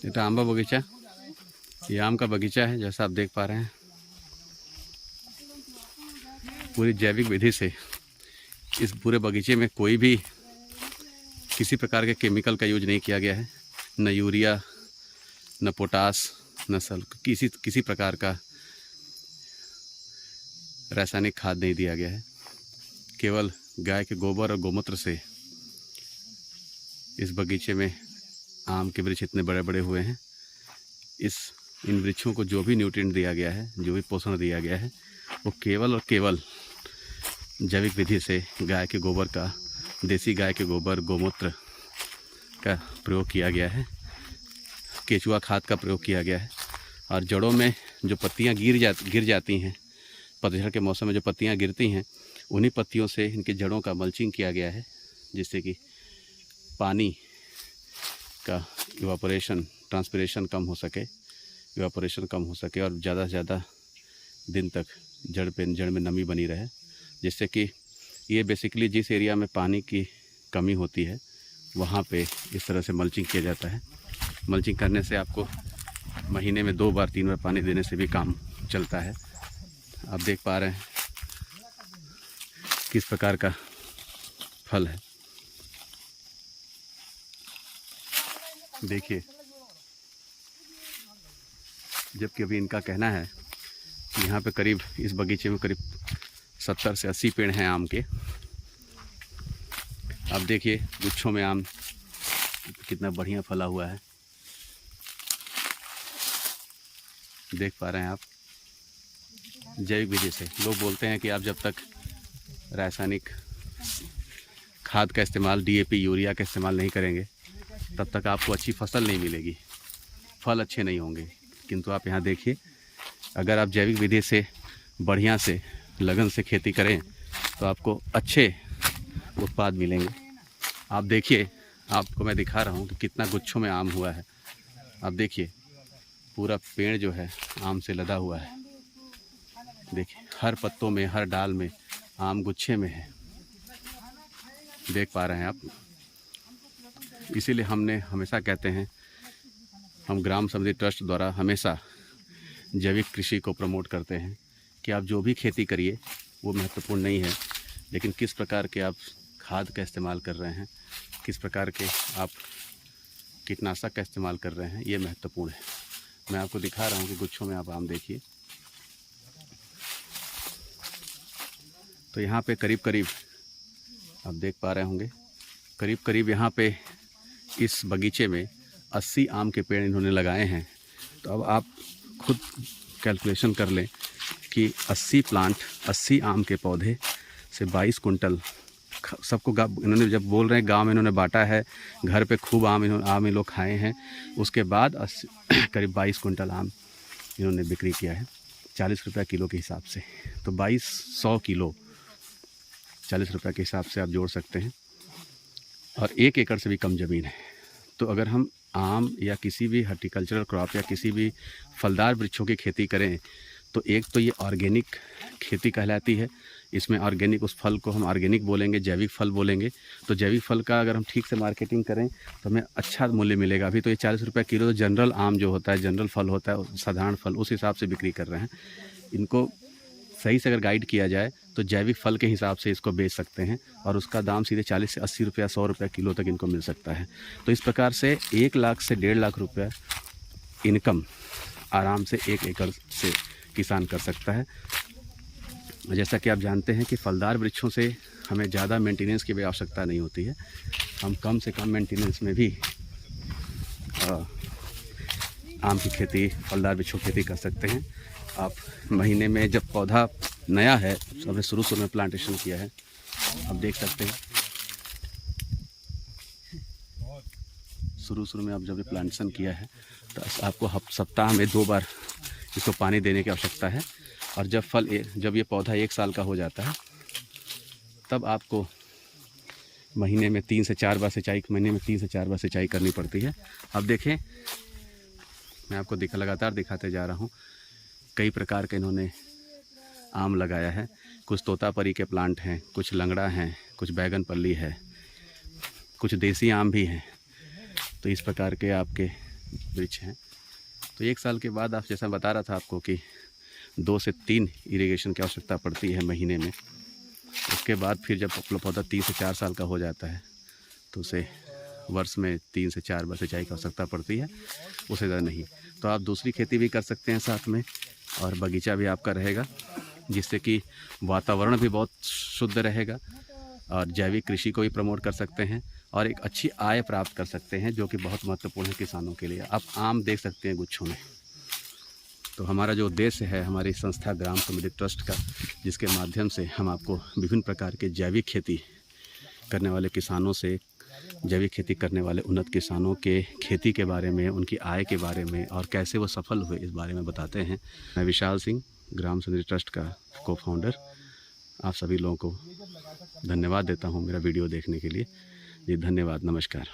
ये तो आम बगीचा, ये आम का बगीचा है जैसा आप देख पा रहे हैं। पूरी जैविक विधि से इस पूरे बगीचे में कोई भी किसी प्रकार के केमिकल का यूज नहीं किया गया है। न यूरिया, न पोटास, न किसी प्रकार का रासायनिक खाद नहीं दिया गया है। केवल गाय के गोबर और गोमूत्र से इस बगीचे में आम के वृक्ष इतने बड़े बड़े हुए हैं। इन वृक्षों को जो भी न्यूट्रिएंट दिया गया है, जो भी पोषण दिया गया है, वो केवल और केवल जैविक विधि से गाय के गोबर का, देसी गाय के गोबर गोमूत्र का प्रयोग किया गया है। केचुआ खाद का प्रयोग किया गया है। और जड़ों में जो पत्तियां गिर जाती हैं, पतझड़ के मौसम में जो पत्तियां गिरती हैं, उन्हीं पत्तियों से इनकी जड़ों का मल्चिंग किया गया है, जिससे कि पानी का इवापोरेशन, ट्रांसपिरेशन कम हो सके, इवापोरेशन कम हो सके और ज़्यादा से ज़्यादा दिन तक जड़ में नमी बनी रहे। जिससे कि ये बेसिकली जिस एरिया में पानी की कमी होती है वहाँ पे इस तरह से मल्चिंग किया जाता है। मल्चिंग करने से आपको महीने में 2 बार 3 बार पानी देने से भी काम चलता है। आप देख पा रहे हैं किस प्रकार का फल है। देखिए, जबकि अभी इनका कहना है कि यहाँ पे करीब, इस बगीचे में करीब 70 से 80 पेड़ हैं आम के। आप देखिए गुच्छों में आम कितना बढ़िया फला हुआ है, देख पा रहे हैं आप। जैविक विधि से लोग बोलते हैं कि आप जब तक रासायनिक खाद का इस्तेमाल, DAP, यूरिया का इस्तेमाल नहीं करेंगे, तब तक आपको अच्छी फसल नहीं मिलेगी, फल अच्छे नहीं होंगे। किंतु आप यहाँ देखिए, अगर आप जैविक विधि से बढ़िया से लगन से खेती करें तो आपको अच्छे उत्पाद मिलेंगे। आप देखिए, आपको मैं दिखा रहा हूँ कि कितना गुच्छों में आम हुआ है। आप देखिए पूरा पेड़ जो है आम से लदा हुआ है। देखिए हर पत्तों में, हर डाल में आम गुच्छे में है, देख पा रहे हैं आप। इसीलिए हमने हमेशा कहते हैं, हम ग्राम समृद्धि ट्रस्ट द्वारा हमेशा जैविक कृषि को प्रमोट करते हैं कि आप जो भी खेती करिए वो महत्वपूर्ण नहीं है, लेकिन किस प्रकार के आप खाद का इस्तेमाल कर रहे हैं, किस प्रकार के आप कीटनाशक का इस्तेमाल कर रहे हैं, ये महत्वपूर्ण है। मैं आपको दिखा रहा हूँ कि गुच्छों में आप आम देखिए। तो यहाँ पे करीब करीब आप देख पा रहे होंगे, करीब करीब यहाँ पे इस बगीचे में 80 आम के पेड़ इन्होंने लगाए हैं। तो अब आप खुद कैलकुलेशन कर लें कि 80 प्लांट, 80 आम के पौधे से 22 कुंटल सबको इन्होंने, जब बोल रहे हैं गांव में इन्होंने बांटा है, घर पे खूब आम ये लोग खाए हैं। उसके बाद करीब 22 कुंटल आम इन्होंने बिक्री किया है 40 रुपये किलो के हिसाब से। तो 2200 किलो 40 रुपये के हिसाब से आप जोड़ सकते हैं। और 1 एकड़ से भी कम ज़मीन है। तो अगर हम आम या किसी भी हॉर्टिकल्चरल क्रॉप या किसी भी फलदार वृक्षों की खेती करें, तो एक तो ये ऑर्गेनिक खेती कहलाती है। इसमें ऑर्गेनिक, उस फल को हम ऑर्गेनिक बोलेंगे, जैविक फल बोलेंगे। तो जैविक फल का अगर हम ठीक से मार्केटिंग करें तो हमें अच्छा मूल्य मिलेगा। अभी तो ये 40 रुपये किलो तो जनरल आम जो होता है, जनरल फल होता है, साधारण फल, उस हिसाब से बिक्री कर रहे हैं। इनको सही से अगर गाइड किया जाए तो जैविक फल के हिसाब से इसको बेच सकते हैं और उसका दाम सीधे 40 से 80 रुपया, 100 रुपये किलो तक इनको मिल सकता है। तो इस प्रकार से 1 लाख से 1.5 लाख रुपये इनकम आराम से 1 एकड़ से किसान कर सकता है। जैसा कि आप जानते हैं कि फलदार वृक्षों से हमें ज़्यादा मेंटेनेंस की भी आवश्यकता नहीं होती है। हम कम से कम मेंटेनेंस में भी आम की खेती, फलदार वृक्षों की खेती कर सकते हैं। आप महीने में, जब पौधा नया है, हमने शुरू में प्लांटेशन किया है, आप देख सकते हैं शुरू में आप जब प्लांटेशन किया है तो आपको सप्ताह में 2 बार इसको पानी देने की आवश्यकता है। और जब ये पौधा 1 साल का हो जाता है तब आपको महीने में 3 से 4 बार सिंचाई करनी पड़ती है। अब देखें, मैं आपको लगातार दिखाते जा रहा हूँ। कई प्रकार के इन्होंने आम लगाया है। कुछ तोतापरी के प्लांट हैं, कुछ लंगड़ा हैं, कुछ बैगनपल्ली है, कुछ देसी आम भी हैं। तो इस प्रकार के आपके वृक्ष हैं। तो 1 साल के बाद आप जैसा बता रहा था आपको कि 2 से 3 इरिगेशन की आवश्यकता पड़ती है महीने में। उसके बाद फिर जब पौधा 3 से 4 साल का हो जाता है तो उसे वर्ष में 3 से 4 बार सिंचाई की आवश्यकता पड़ती है, उससे ज़्यादा नहीं। तो आप दूसरी खेती भी कर सकते हैं साथ में, और बगीचा भी आपका रहेगा, जिससे कि वातावरण भी बहुत शुद्ध रहेगा, और जैविक कृषि को भी प्रमोट कर सकते हैं और एक अच्छी आय प्राप्त कर सकते हैं, जो कि बहुत महत्वपूर्ण है किसानों के लिए। आप आम देख सकते हैं गुच्छों में। तो हमारा जो उद्देश्य है हमारी संस्था ग्राम समृद्धि ट्रस्ट का, जिसके माध्यम से हम आपको विभिन्न प्रकार के जैविक खेती करने वाले किसानों से, जैविक खेती करने वाले उन्नत किसानों के खेती के बारे में, उनकी आय के बारे में और कैसे वो सफल हुए इस बारे में बताते हैं। मैं विशाल सिंह, ग्राम समृद्धि ट्रस्ट का को फाउंडर, आप सभी लोगों को धन्यवाद देता हूँ मेरा वीडियो देखने के लिए। जी धन्यवाद, नमस्कार।